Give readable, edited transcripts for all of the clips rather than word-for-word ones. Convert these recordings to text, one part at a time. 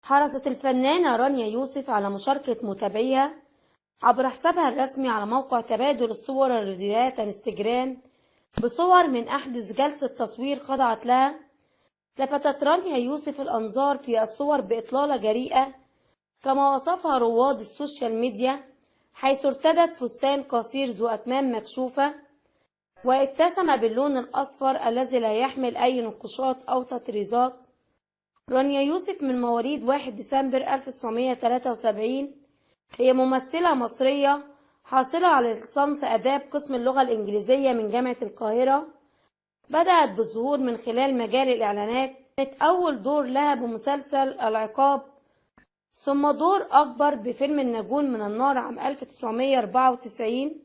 حرصت الفنانة رانيا يوسف على مشاركة متابعيها عبر حسابها الرسمي على موقع تبادل الصور والفيديوهات انستجرام بصور من أحدث جلسة تصوير خضعت لها. لفتت رانيا يوسف الأنظار في الصور بإطلالة جريئة كما وصفها رواد السوشيال ميديا، حيث ارتدت فستان قصير ذو أكمام مكشوفة وابتسم باللون الأصفر الذي لا يحمل أي نقوشات أو تطريزات. رانيا يوسف من مواليد 1 ديسمبر 1973، هي ممثلة مصرية حاصلة على ليسانس آداب قسم اللغة الإنجليزية من جامعة القاهرة. بدأت بالظهور من خلال مجال الإعلانات، كانت أول دور لها بمسلسل العقاب، ثم دور أكبر بفيلم النجون من النار عام 1994،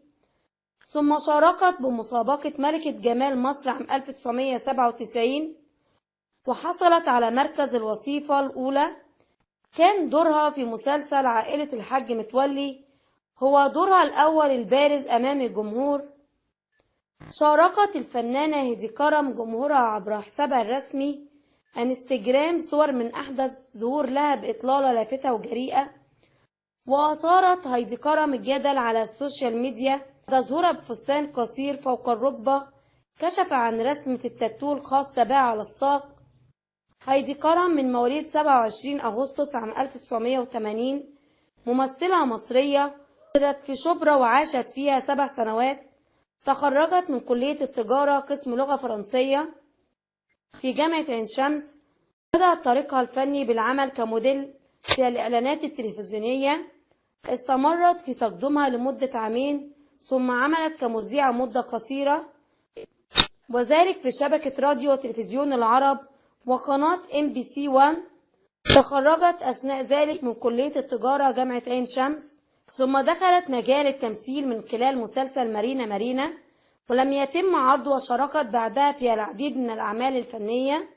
ثم شاركت بمسابقة ملكة جمال مصر عام 1997 وحصلت على مركز الوصيفة الأولى. كان دورها في مسلسل عائلة الحاج متولي هو دورها الأول البارز أمام الجمهور. شاركت الفنانة هيدي كرم جمهورها عبر حسابها الرسمي انستجرام صور من أحدث ظهور لها بإطلالة لافتة وجريئة، وأثارت هيدي كرم الجدل على السوشيال ميديا بعد ظهورها بفستان قصير فوق الركبة كشف عن رسمة التاتو الخاصة بها على الساق. هيدي كرم من مواليد 27 أغسطس عام 1980، ممثلة مصرية ولدت في شبرا وعاشت فيها 7 سنوات. تخرجت من كلية التجارة قسم لغة فرنسية في جامعة عين شمس. بدأت طريقها الفني بالعمل كموديل في الإعلانات التلفزيونية، استمرت في تقديمها لمدة 2 عام، ثم عملت كمذيعة مدة قصيرة وذلك في شبكة راديو وتلفزيون العرب وقناة MBC 1. تخرجت أثناء ذلك من كلية التجارة جامعة عين شمس، ثم دخلت مجال التمثيل من خلال مسلسل مارينا، ولم يتم عرضه، وشاركت بعدها في العديد من الأعمال الفنية.